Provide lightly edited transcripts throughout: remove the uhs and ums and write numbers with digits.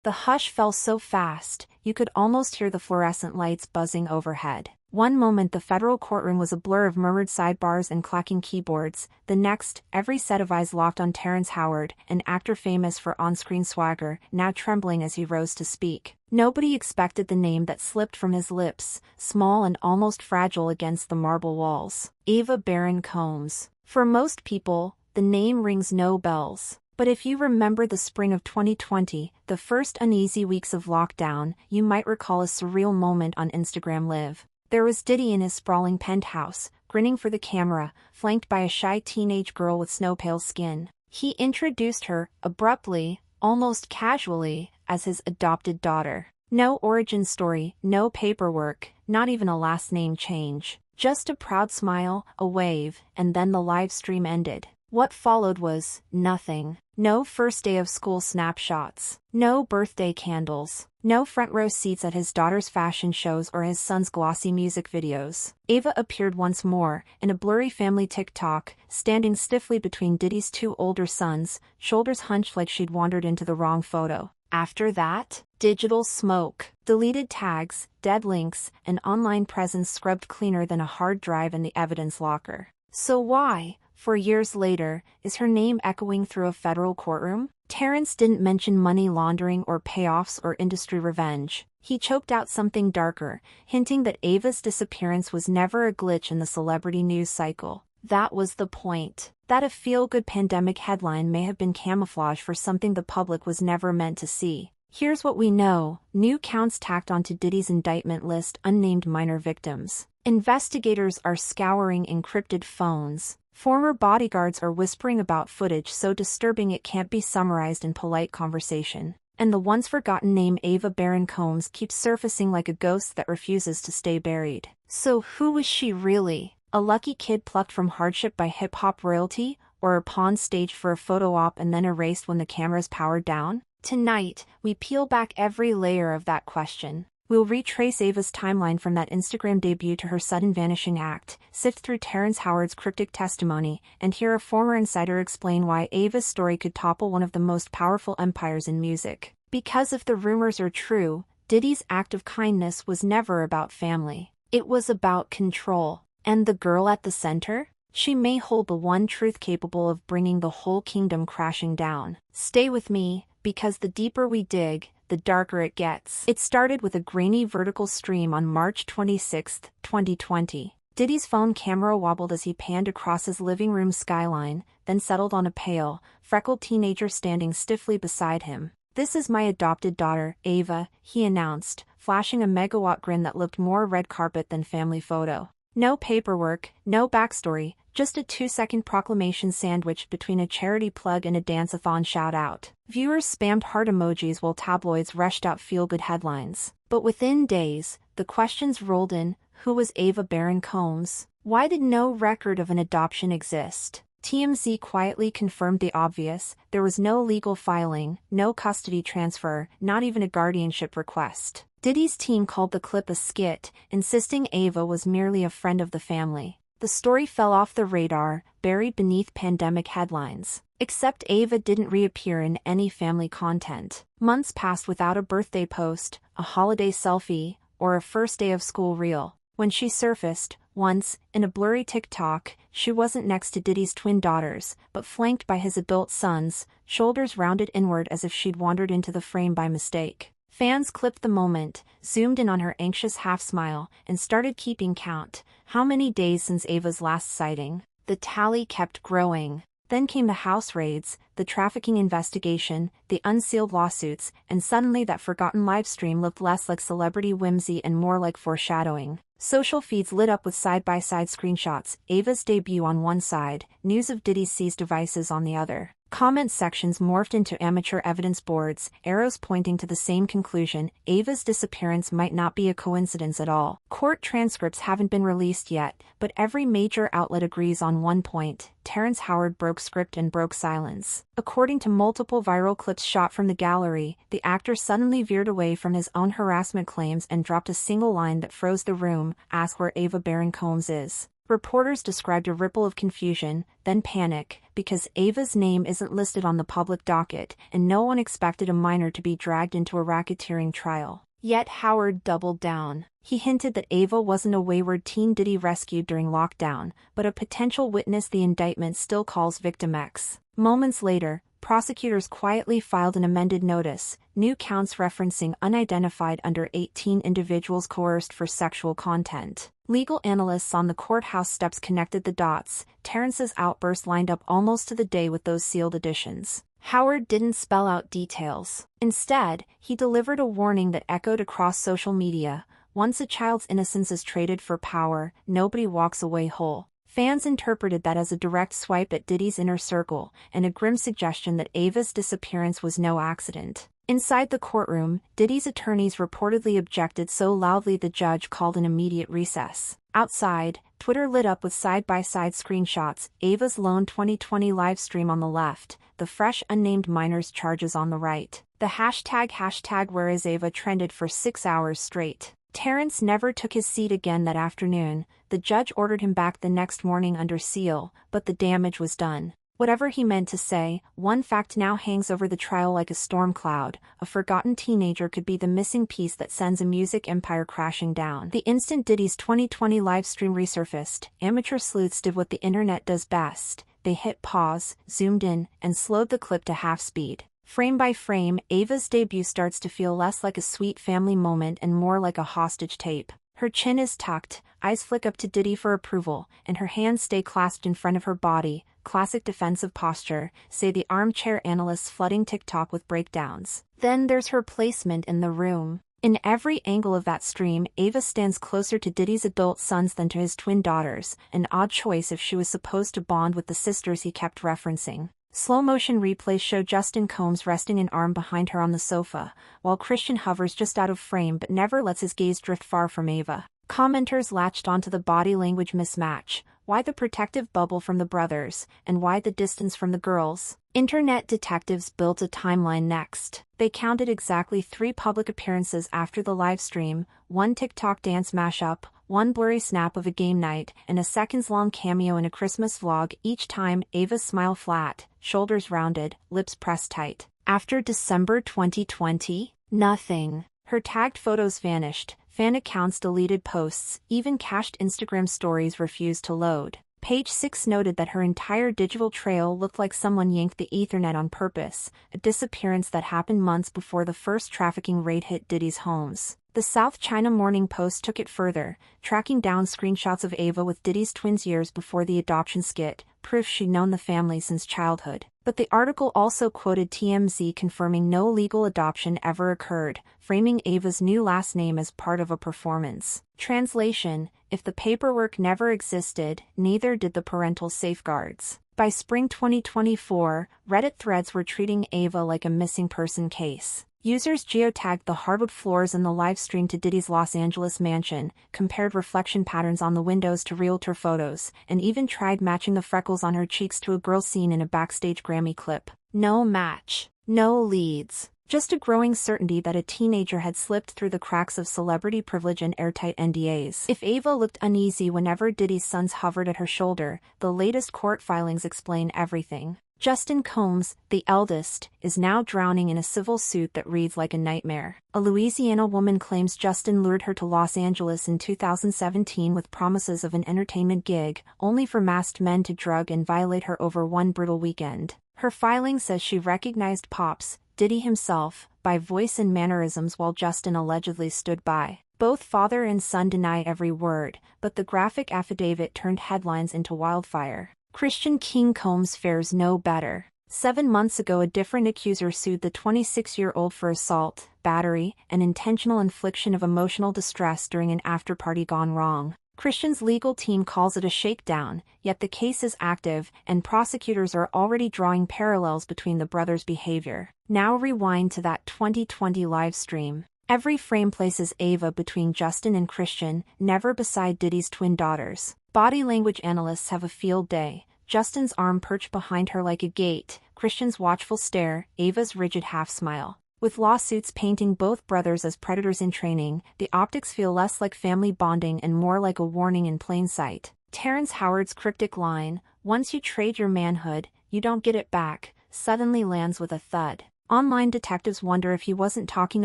The hush fell so fast, you could almost hear the fluorescent lights buzzing overhead. One moment the federal courtroom was a blur of murmured sidebars and clacking keyboards, the next, every set of eyes locked on Terrence Howard, an actor famous for on-screen swagger, now trembling as he rose to speak. Nobody expected the name that slipped from his lips, small and almost fragile against the marble walls. Ava Baron Combs. For most people, the name rings no bells. But if you remember the spring of 2020, the first uneasy weeks of lockdown, you might recall a surreal moment on Instagram Live. There was Diddy in his sprawling penthouse, grinning for the camera, flanked by a shy teenage girl with snow-pale skin. He introduced her, abruptly, almost casually, as his adopted daughter. No origin story, no paperwork, not even a last name change. Just a proud smile, a wave, and then the live stream ended. What followed was nothing. No first day of school snapshots. No birthday candles. No front row seats at his daughter's fashion shows or his son's glossy music videos. Ava appeared once more, in a blurry family TikTok, standing stiffly between Diddy's two older sons, shoulders hunched like she'd wandered into the wrong photo. After that, digital smoke. Deleted tags, dead links, an online presence scrubbed cleaner than a hard drive in the evidence locker. So why, 4 years later, is her name echoing through a federal courtroom? Terrence didn't mention money laundering or payoffs or industry revenge. He choked out something darker, hinting that Ava's disappearance was never a glitch in the celebrity news cycle. That was the point. That a feel-good pandemic headline may have been camouflage for something the public was never meant to see. Here's what we know: new counts tacked onto Diddy's indictment list unnamed minor victims. Investigators are scouring encrypted phones. Former bodyguards are whispering about footage so disturbing it can't be summarized in polite conversation. And the once-forgotten name Ava Baron Combs keeps surfacing like a ghost that refuses to stay buried. So who was she really? A lucky kid plucked from hardship by hip-hop royalty, or a pawn staged for a photo op and then erased when the camera's powered down? Tonight, we peel back every layer of that question. We'll retrace Ava's timeline from that Instagram debut to her sudden vanishing act, sift through Terrence Howard's cryptic testimony, and hear a former insider explain why Ava's story could topple one of the most powerful empires in music. Because if the rumors are true, Diddy's act of kindness was never about family. It was about control. And the girl at the center? She may hold the one truth capable of bringing the whole kingdom crashing down. Stay with me, because the deeper we dig, the darker it gets. It started with a grainy vertical stream on March 26, 2020. Diddy's phone camera wobbled as he panned across his living room skyline, then settled on a pale, freckled teenager standing stiffly beside him. "This is my adopted daughter, Ava," he announced, flashing a megawatt grin that looked more red carpet than family photo. No paperwork, no backstory, just a 2-second proclamation sandwiched between a charity plug and a dance-a-thon shout-out. Viewers spammed heart emojis while tabloids rushed out feel-good headlines. But within days, the questions rolled in: who was Ava Baron Combs? Why did no record of an adoption exist? TMZ quietly confirmed the obvious: there was no legal filing, no custody transfer, not even a guardianship request. Diddy's team called the clip a skit, insisting Ava was merely a friend of the family. The story fell off the radar, buried beneath pandemic headlines. Except Ava didn't reappear in any family content. Months passed without a birthday post, a holiday selfie, or a first day of school reel. When she surfaced, once, in a blurry TikTok, she wasn't next to Diddy's twin daughters, but flanked by his adult sons, shoulders rounded inward as if she'd wandered into the frame by mistake. Fans clipped the moment, zoomed in on her anxious half-smile, and started keeping count. How many days since Ava's last sighting? The tally kept growing. Then came the house raids, the trafficking investigation, the unsealed lawsuits, and suddenly that forgotten livestream looked less like celebrity whimsy and more like foreshadowing. Social feeds lit up with side-by-side screenshots, Ava's debut on one side, news of Diddy's seized devices on the other. Comment sections morphed into amateur evidence boards, arrows pointing to the same conclusion: Ava's disappearance might not be a coincidence at all. Court transcripts haven't been released yet, but every major outlet agrees on one point: Terrence Howard broke script and broke silence. According to multiple viral clips shot from the gallery, the actor suddenly veered away from his own harassment claims and dropped a single line that froze the room: "Ask where Ava Baron Combs is." Reporters described a ripple of confusion, then panic, because Ava's name isn't listed on the public docket, and no one expected a minor to be dragged into a racketeering trial. Yet Howard doubled down. He hinted that Ava wasn't a wayward teen Diddy rescued during lockdown, but a potential witness the indictment still calls Victim X. Moments later, prosecutors quietly filed an amended notice, new counts referencing unidentified under 18 individuals coerced for sexual content. Legal analysts on the courthouse steps connected the dots. Terrence's outburst lined up almost to the day with those sealed editions. Howard didn't spell out details. Instead, he delivered a warning that echoed across social media. Once a child's innocence is traded for power, nobody walks away whole. Fans interpreted that as a direct swipe at Diddy's inner circle, and a grim suggestion that Ava's disappearance was no accident. Inside the courtroom, Diddy's attorneys reportedly objected so loudly the judge called an immediate recess. Outside, Twitter lit up with side-by-side screenshots, Ava's lone 2020 livestream on the left, the fresh unnamed minor's charges on the right. The hashtag where is Ava trended for 6 hours straight. Terrence never took his seat again that afternoon. The judge ordered him back the next morning under seal, but the damage was done. Whatever he meant to say, one fact now hangs over the trial like a storm cloud. A forgotten teenager could be the missing piece that sends a music empire crashing down. The instant Diddy's 2020 livestream resurfaced, amateur sleuths did what the internet does best. They hit pause, zoomed in, and slowed the clip to half speed. Frame by frame, Ava's debut starts to feel less like a sweet family moment and more like a hostage tape. Her chin is tucked, eyes flick up to Diddy for approval, and her hands stay clasped in front of her body. Classic defensive posture, say the armchair analysts flooding TikTok with breakdowns. Then there's her placement in the room. In every angle of that stream, Ava stands closer to Diddy's adult sons than to his twin daughters, an odd choice if she was supposed to bond with the sisters he kept referencing. Slow-motion replays show Justin Combs resting an arm behind her on the sofa, while Christian hovers just out of frame but never lets his gaze drift far from Ava. Commenters latched onto the body language mismatch. Why the protective bubble from the brothers, and why the distance from the girls? Internet detectives built a timeline next. They counted exactly 3 public appearances after the livestream, 1 TikTok dance mashup, 1 blurry snap of a game night, and a seconds-long cameo in a Christmas vlog. Each time, Ava's smile flat, shoulders rounded, lips pressed tight. After December 2020, nothing. Her tagged photos vanished, fan accounts deleted posts, even cached Instagram stories refused to load. Page 6 noted that her entire digital trail looked like someone yanked the Ethernet on purpose, a disappearance that happened months before the first trafficking raid hit Diddy's homes. The South China Morning Post took it further, tracking down screenshots of Ava with Diddy's twins years before the adoption skit, proof she'd known the family since childhood. But the article also quoted TMZ confirming no legal adoption ever occurred, framing Ava's new last name as part of a performance. Translation: if the paperwork never existed, neither did the parental safeguards. By spring 2024, Reddit threads were treating Ava like a missing person case. Users geotagged the hardwood floors in the livestream to Diddy's Los Angeles mansion, compared reflection patterns on the windows to realtor photos, and even tried matching the freckles on her cheeks to a girl seen in a backstage Grammy clip. No match. No leads. Just a growing certainty that a teenager had slipped through the cracks of celebrity privilege and airtight NDAs. If Ava looked uneasy whenever Diddy's sons hovered at her shoulder, the latest court filings explain everything. Justin Combs, the eldest, is now drowning in a civil suit that reads like a nightmare. A Louisiana woman claims Justin lured her to Los Angeles in 2017 with promises of an entertainment gig, only for masked men to drug and violate her over one brutal weekend. Her filing says she recognized Pops, Diddy himself, by voice and mannerisms while Justin allegedly stood by. Both father and son deny every word, but the graphic affidavit turned headlines into wildfire. Christian King Combs fares no better. 7 months ago, a different accuser sued the 26-year-old for assault, battery, and intentional infliction of emotional distress during an after-party gone wrong. Christian's legal team calls it a shakedown, yet the case is active, and prosecutors are already drawing parallels between the brothers' behavior. Now rewind to that 2020 live stream. Every frame places Ava between Justin and Christian, never beside Diddy's twin daughters. Body language analysts have a field day. Justin's arm perched behind her like a gate, Christian's watchful stare, Ava's rigid half-smile. With lawsuits painting both brothers as predators in training, the optics feel less like family bonding and more like a warning in plain sight. Terrence Howard's cryptic line, "Once you trade your manhood, you don't get it back," suddenly lands with a thud. Online detectives wonder if he wasn't talking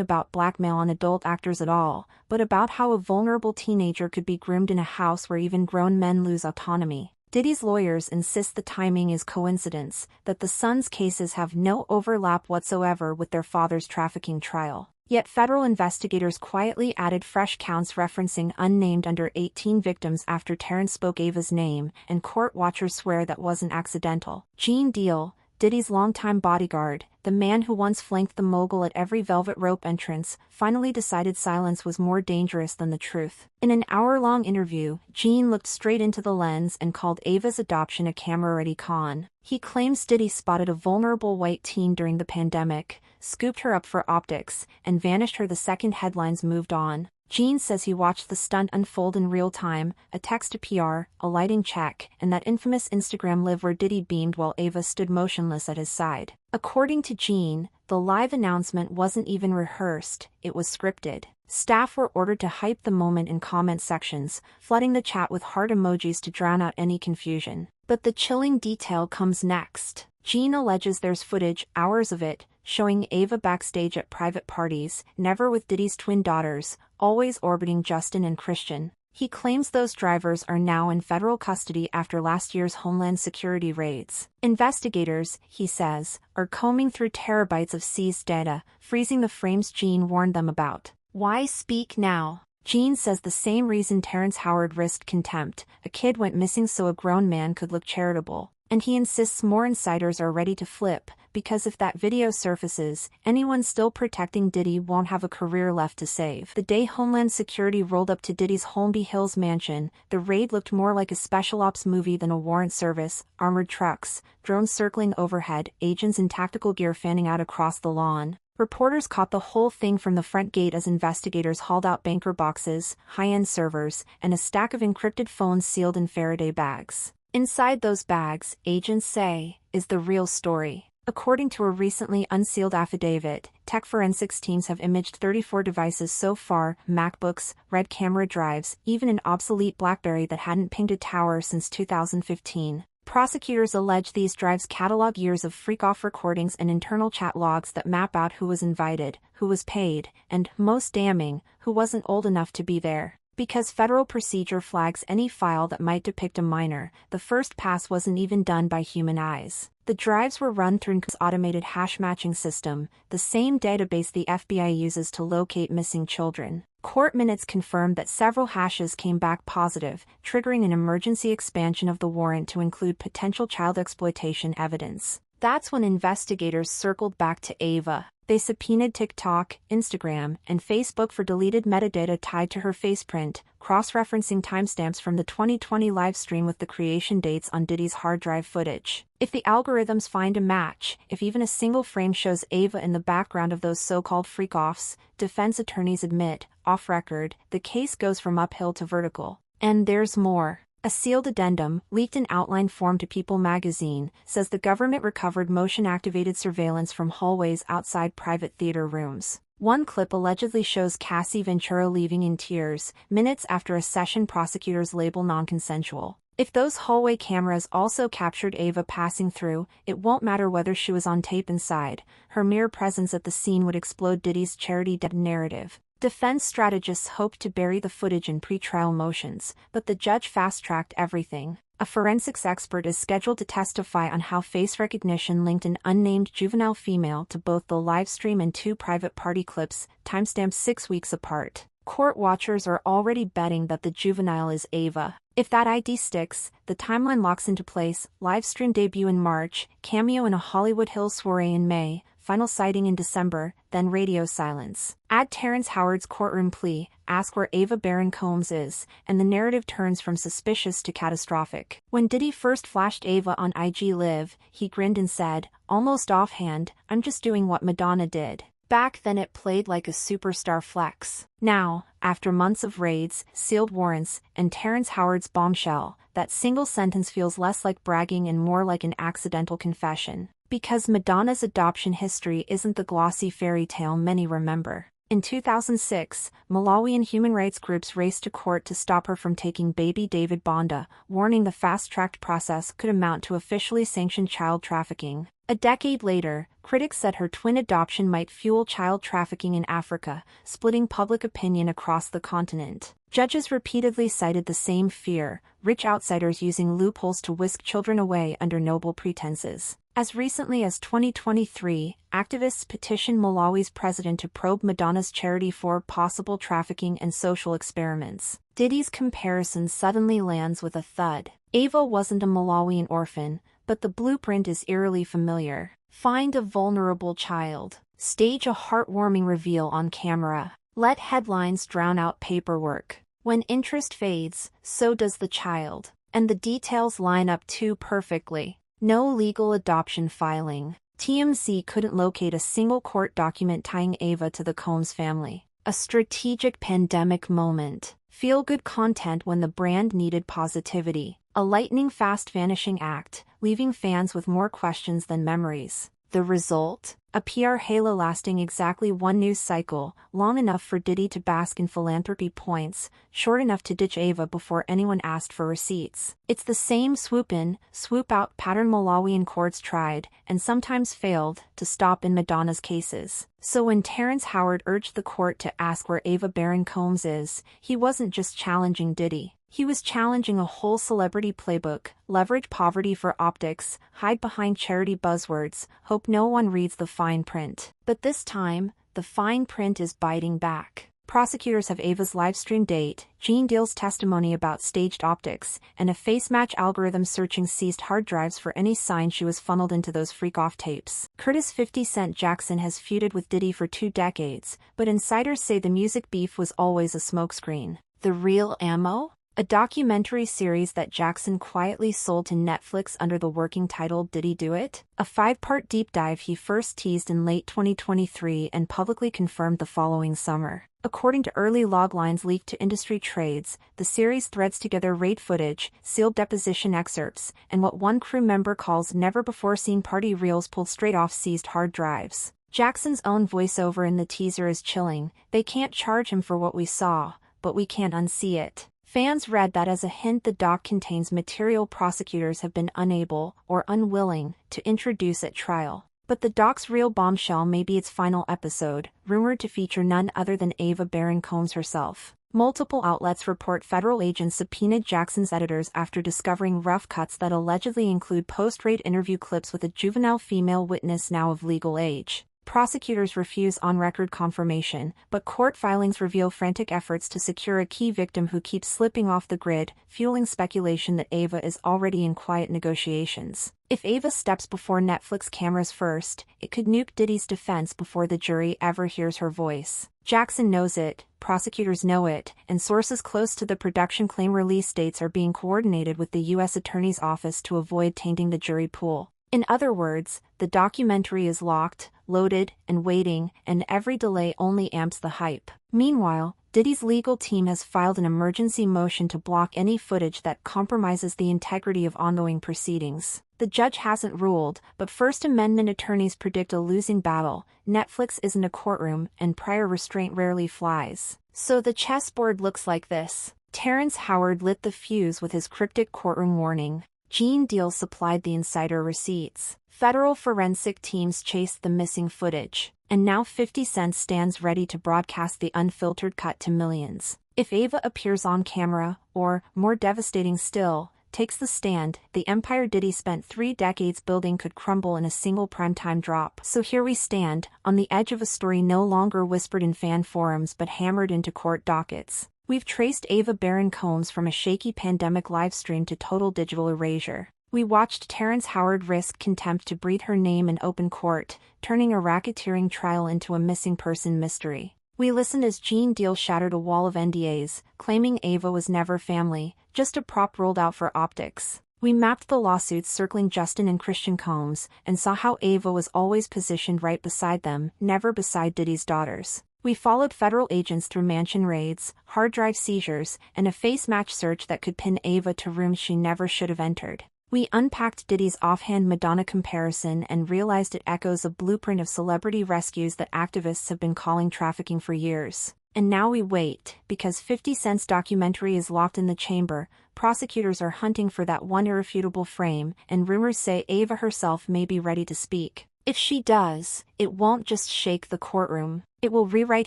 about blackmail on adult actors at all, but about how a vulnerable teenager could be groomed in a house where even grown men lose autonomy. Diddy's lawyers insist the timing is coincidence, that the sons' cases have no overlap whatsoever with their father's trafficking trial. Yet federal investigators quietly added fresh counts referencing unnamed under-18 victims after Terrence spoke Ava's name, and court watchers swear that wasn't accidental. Gene Deal, Diddy's longtime bodyguard, the man who once flanked the mogul at every velvet rope entrance, finally decided silence was more dangerous than the truth. In an hour-long interview, Gene looked straight into the lens and called Ava's adoption a camera-ready con. He claims Diddy spotted a vulnerable white teen during the pandemic, scooped her up for optics, and vanished her the second headlines moved on. Gene says he watched the stunt unfold in real time, a text to PR, a lighting check, and that infamous Instagram live where Diddy beamed while Ava stood motionless at his side. According to Gene, the live announcement wasn't even rehearsed, it was scripted. Staff were ordered to hype the moment in comment sections, flooding the chat with heart emojis to drown out any confusion. But the chilling detail comes next. Gene alleges there's footage, hours of it, showing Ava backstage at private parties, never with Diddy's twin daughters, always orbiting Justin and Christian. He claims those drivers are now in federal custody after last year's Homeland Security raids. Investigators, he says, are combing through terabytes of seized data, freezing the frames Gene warned them about. Why speak now? Gene says the same reason Terrence Howard risked contempt, a kid went missing so a grown man could look charitable. And he insists more insiders are ready to flip, because if that video surfaces, anyone still protecting Diddy won't have a career left to save. The day Homeland Security rolled up to Diddy's Holmby Hills mansion, the raid looked more like a special ops movie than a warrant service: armored trucks, drones circling overhead, agents in tactical gear fanning out across the lawn. Reporters caught the whole thing from the front gate as investigators hauled out banker boxes, high-end servers, and a stack of encrypted phones sealed in Faraday bags. Inside those bags, agents say, is the real story. According to a recently unsealed affidavit, tech forensics teams have imaged 34 devices so far: MacBooks, red camera drives, even an obsolete BlackBerry that hadn't pinged a tower since 2015. Prosecutors allege these drives catalog years of freak-off recordings and internal chat logs that map out who was invited, who was paid, and, most damning, who wasn't old enough to be there. Because federal procedure flags any file that might depict a minor, the first pass wasn't even done by human eyes. The drives were run through an automated hash matching system, the same database the FBI uses to locate missing children. Court minutes confirmed that several hashes came back positive, triggering an emergency expansion of the warrant to include potential child exploitation evidence. That's when investigators circled back to Ava. They subpoenaed TikTok, Instagram, and Facebook for deleted metadata tied to her faceprint, cross-referencing timestamps from the 2020 livestream with the creation dates on Diddy's hard drive footage. If the algorithms find a match, if even a single frame shows Ava in the background of those so-called freak-offs, defense attorneys admit, off-record, the case goes from uphill to vertical. And there's more. A sealed addendum, leaked in outline form to People magazine, says the government recovered motion-activated surveillance from hallways outside private theater rooms. One clip allegedly shows Cassie Ventura leaving in tears, minutes after a session prosecutors label non-consensual. If those hallway cameras also captured Ava passing through, it won't matter whether she was on tape inside. Her mere presence at the scene would explode Diddy's charity debt narrative. Defense strategists hoped to bury the footage in pretrial motions, but the judge fast-tracked everything. A forensics expert is scheduled to testify on how face recognition linked an unnamed juvenile female to both the livestream and 2 private party clips, timestamped 6 weeks apart. Court watchers are already betting that the juvenile is Ava. If that ID sticks, the timeline locks into place: livestream debut in March, cameo in a Hollywood Hills soiree in May, final sighting in December, then radio silence. Add Terrence Howard's courtroom plea, ask where Ava Baron Combs is, and the narrative turns from suspicious to catastrophic. When Diddy first flashed Ava on IG Live, he grinned and said, almost offhand, "I'm just doing what Madonna did." Back then it played like a superstar flex. Now, after months of raids, sealed warrants, and Terrence Howard's bombshell, that single sentence feels less like bragging and more like an accidental confession. Because Madonna's adoption history isn't the glossy fairy tale many remember. In 2006, Malawian human rights groups raced to court to stop her from taking baby David Bonda, warning the fast-tracked process could amount to officially sanctioned child trafficking. A decade later, critics said her twin adoption might fuel child trafficking in Africa, splitting public opinion across the continent. Judges repeatedly cited the same fear, rich outsiders using loopholes to whisk children away under noble pretenses. As recently as 2023, activists petitioned Malawi's president to probe Madonna's charity for possible trafficking and social experiments. Diddy's comparison suddenly lands with a thud. Ava wasn't a Malawian orphan, but the blueprint is eerily familiar. Find a vulnerable child. Stage a heartwarming reveal on camera. Let headlines drown out paperwork. When interest fades, so does the child. And the details line up too perfectly. No legal adoption filing. TMZ couldn't locate a single court document tying Ava to the Combs family. A strategic pandemic moment. Feel-good content when the brand needed positivity. A lightning-fast vanishing act, leaving fans with more questions than memories. The result? A PR halo lasting exactly one news cycle, long enough for Diddy to bask in philanthropy points, short enough to ditch Ava before anyone asked for receipts. It's the same swoop-in, swoop-out pattern Malawian courts tried, and sometimes failed, to stop in Madonna's cases. So when Terrence Howard urged the court to ask where Ava Baron Combs is, he wasn't just challenging Diddy. He was challenging a whole celebrity playbook: leverage poverty for optics, hide behind charity buzzwords, hope no one reads the fine print. But this time, the fine print is biting back. Prosecutors have Ava's livestream date, Gene Deal's testimony about staged optics, and a face match algorithm searching seized hard drives for any sign she was funneled into those freak-off tapes. Curtis 50 Cent Jackson has feuded with Diddy for 2 decades, but insiders say the music beef was always a smokescreen. The real ammo? A documentary series that Jackson quietly sold to Netflix under the working title Did He Do It? A 5-part deep dive he first teased in late 2023 and publicly confirmed the following summer. According to early loglines leaked to industry trades, the series threads together raid footage, sealed deposition excerpts, and what one crew member calls never-before-seen party reels pulled straight off seized hard drives. Jackson's own voiceover in the teaser is chilling. They can't charge him for what we saw, but we can't unsee it. Fans read that as a hint the doc contains material prosecutors have been unable, or unwilling, to introduce at trial. But the doc's real bombshell may be its final episode, rumored to feature none other than Ava Baron Combs herself. Multiple outlets report federal agents subpoenaed Jackson's editors after discovering rough cuts that allegedly include post-raid interview clips with a juvenile female witness now of legal age. Prosecutors refuse on-record confirmation, but court filings reveal frantic efforts to secure a key victim who keeps slipping off the grid, fueling speculation that Ava is already in quiet negotiations. If Ava steps before Netflix cameras first, it could nuke Diddy's defense before the jury ever hears her voice. Jackson knows it, prosecutors know it, and sources close to the production claim release dates are being coordinated with the U.S. Attorney's Office to avoid tainting the jury pool. In other words, the documentary is locked, loaded, and waiting, and every delay only amps the hype. Meanwhile, Diddy's legal team has filed an emergency motion to block any footage that compromises the integrity of ongoing proceedings. The judge hasn't ruled, but First Amendment attorneys predict a losing battle. Netflix isn't a courtroom, and prior restraint rarely flies. So the chessboard looks like this. Terrence Howard lit the fuse with his cryptic courtroom warning. Gene Deal supplied the insider receipts. Federal forensic teams chased the missing footage. And now 50 Cent stands ready to broadcast the unfiltered cut to millions. If Ava appears on camera, or, more devastating still, takes the stand, the empire Diddy spent 3 decades building could crumble in a single primetime drop. So here we stand, on the edge of a story no longer whispered in fan forums but hammered into court dockets. We've traced Ava Baron Combs from a shaky pandemic livestream to total digital erasure. We watched Terrence Howard risk contempt to breathe her name in open court, turning a racketeering trial into a missing person mystery. We listened as Gene Deal shattered a wall of NDAs, claiming Ava was never family, just a prop rolled out for optics. We mapped the lawsuits circling Justin and Christian Combs, and saw how Ava was always positioned right beside them, never beside Diddy's daughters. We followed federal agents through mansion raids, hard drive seizures, and a face match search that could pin Ava to rooms she never should have entered. We unpacked Diddy's offhand Madonna comparison and realized it echoes a blueprint of celebrity rescues that activists have been calling trafficking for years. And now we wait, because 50 Cent's documentary is locked in the chamber, prosecutors are hunting for that one irrefutable frame, and rumors say Ava herself may be ready to speak. If she does, it won't just shake the courtroom. It will rewrite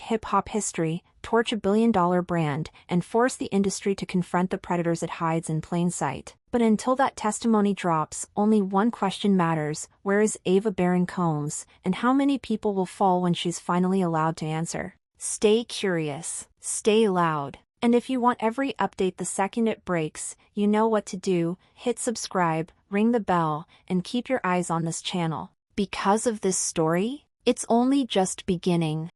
hip-hop history, torch a billion-dollar brand, and force the industry to confront the predators it hides in plain sight. But until that testimony drops, only one question matters: where is Ava Baron Combs, and how many people will fall when she's finally allowed to answer? Stay curious, stay loud, and if you want every update the second it breaks, you know what to do: hit subscribe, ring the bell, and keep your eyes on this channel. Because of this story, it's only just beginning.